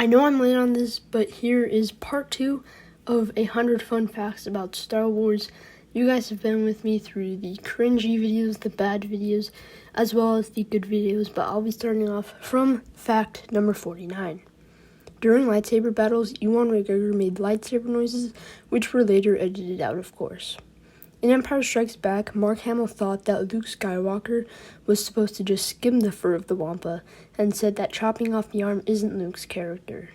I know I'm late on this, but here is part 2 of 100 fun facts about Star Wars. You guys have been with me through the cringy videos, the bad videos, as well as the good videos, but I'll be starting off from fact number 49. During lightsaber battles, Ewan McGregor made lightsaber noises, which were later edited out, of course. In Empire Strikes Back, Mark Hamill thought that Luke Skywalker was supposed to just skim the fur of the Wampa, and said that chopping off the arm isn't Luke's character.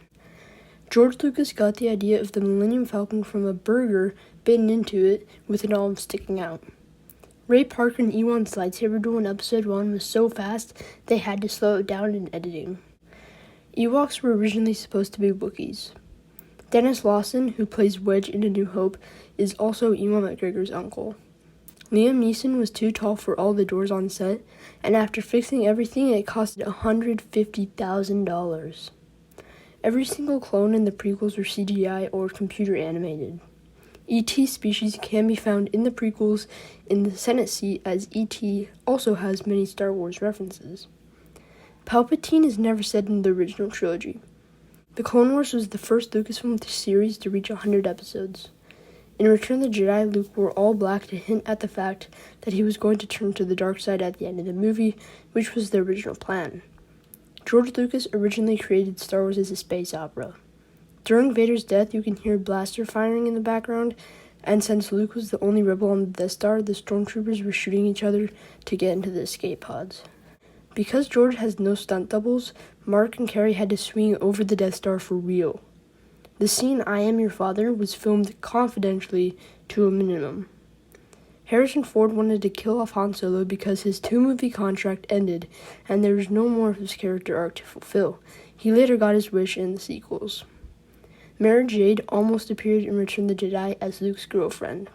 George Lucas got the idea of the Millennium Falcon from a burger bitten into it with an arm sticking out. Ray Parker and Ewan's lightsaber duel in Episode 1 was so fast they had to slow it down in editing. Ewoks were originally supposed to be Wookiees. Dennis Lawson, who plays Wedge in A New Hope, is also Ewan McGregor's uncle. Liam Neeson was too tall for all the doors on set, and after fixing everything, it costed $150,000. Every single clone in the prequels were CGI or computer animated. E.T. species can be found in the prequels in the Senate seat, as E.T. also has many Star Wars references. Palpatine is never said in the original trilogy. The Clone Wars was the first Lucasfilm series to reach 100 episodes. In Return of the Jedi, Luke wore all black to hint at the fact that he was going to turn to the dark side at the end of the movie, which was the original plan. George Lucas originally created Star Wars as a space opera. During Vader's death, you can hear blaster firing in the background, and since Luke was the only rebel on the Death Star, the stormtroopers were shooting each other to get into the escape pods. Because George has no stunt doubles, Mark and Carrie had to swing over the Death Star for real. The scene I Am Your Father was filmed confidentially to a minimum. Harrison Ford wanted to kill off Han Solo because his 2-movie contract ended and there was no more of his character arc to fulfill. He later got his wish in the sequels. Mara Jade almost appeared in Return of the Jedi as Luke's girlfriend.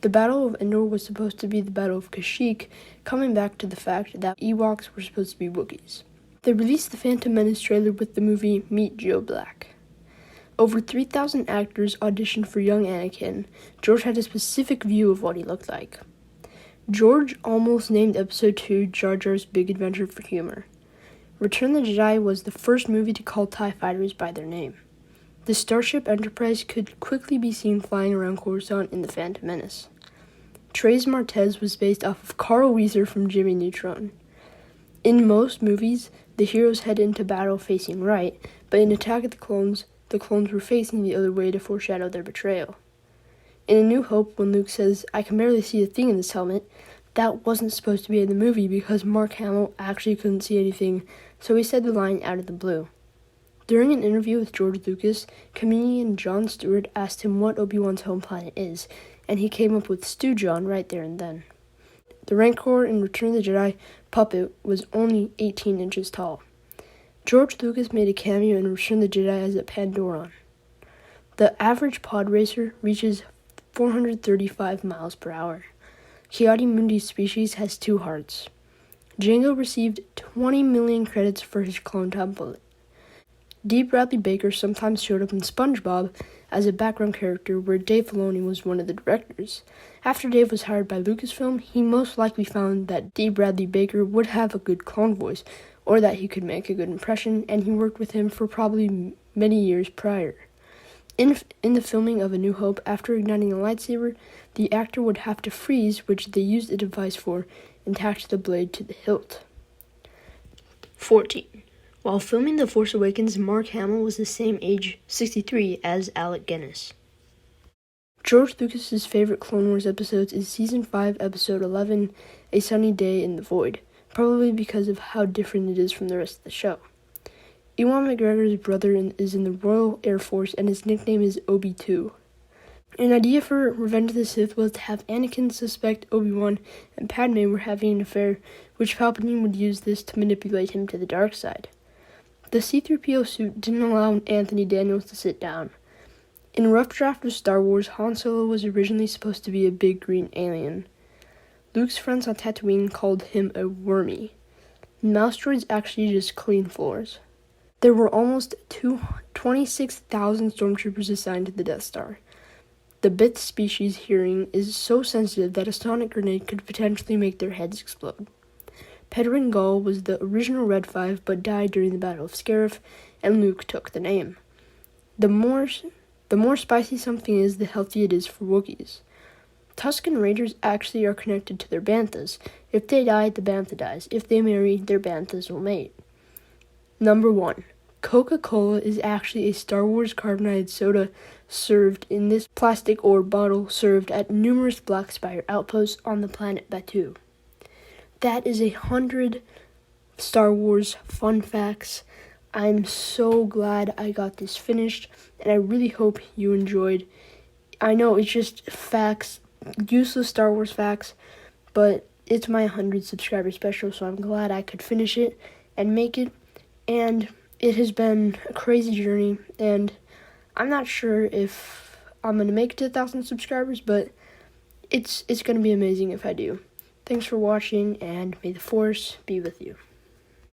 The Battle of Endor was supposed to be the Battle of Kashyyyk, coming back to the fact that Ewoks were supposed to be Wookiees. They released the Phantom Menace trailer with the movie Meet Joe Black. Over 3,000 actors auditioned for young Anakin. George had a specific view of what he looked like. George almost named Episode 2 Jar Jar's Big Adventure for humor. Return of the Jedi was the first movie to call TIE fighters by their name. The Starship Enterprise could quickly be seen flying around Coruscant in The Phantom Menace. Tres Martez was based off of Carl Weezer from Jimmy Neutron. In most movies, the heroes head into battle facing right, but in Attack of the Clones were facing the other way to foreshadow their betrayal. In A New Hope, when Luke says, "I can barely see a thing in this helmet," that wasn't supposed to be in the movie because Mark Hamill actually couldn't see anything, so he said the line out of the blue. During an interview with George Lucas, comedian Jon Stewart asked him what Obi-Wan's home planet is, and he came up with Stew John right there and then. The Rancor in Return of the Jedi puppet was only 18 inches tall. George Lucas made a cameo in Return of the Jedi as a Pandoran. The average pod racer reaches 435 miles per hour. Ki-Adi-Mundi's species has 2 hearts. Jango received 20 million credits for his clone template. D. Bradley Baker sometimes showed up in SpongeBob as a background character where Dave Filoni was one of the directors. After Dave was hired by Lucasfilm, he most likely found that D. Bradley Baker would have a good clone voice, or that he could make a good impression, and he worked with him for probably many years prior. In the filming of A New Hope, after igniting a lightsaber, the actor would have to freeze, which they used a device for, and attach the blade to the hilt. 14. While filming The Force Awakens, Mark Hamill was the same age, 63, as Alec Guinness. George Lucas's favorite Clone Wars episodes is Season 5, Episode 11, A Sunny Day in the Void, probably because of how different it is from the rest of the show. Ewan McGregor's brother is in the Royal Air Force, and his nickname is Obi-2. An idea for Revenge of the Sith was to have Anakin suspect Obi-Wan and Padme were having an affair, which Palpatine would use this to manipulate him to the dark side. The C-3PO suit didn't allow Anthony Daniels to sit down. In a rough draft of Star Wars, Han Solo was originally supposed to be a big green alien. Luke's friends on Tatooine called him a wormy. Mouse droids actually just clean floors. There were almost 26,000 stormtroopers assigned to the Death Star. The Bith species hearing is so sensitive that a sonic grenade could potentially make their heads explode. Pedrin Gul was the original Red 5 but died during the Battle of Scarif, and Luke took the name. The more spicy something is, the healthier it is for Wookiees. Tusken Raiders actually are connected to their banthas. If they die, the bantha dies. If they marry, their banthas will mate. Number 1. Coca-Cola is actually a Star Wars carbonated soda served in this plastic or bottle served at numerous Black Spire outposts on the planet Batuu. That is 100 Star Wars fun facts. I'm so glad I got this finished, and I really hope you enjoyed. I know it's just facts, useless Star Wars facts, but it's my 100 subscriber special, so I'm glad I could finish it and make it. And it has been a crazy journey, and I'm not sure if I'm going to make it to 1,000 subscribers, but it's going to be amazing if I do. Thanks for watching, and may the Force be with you.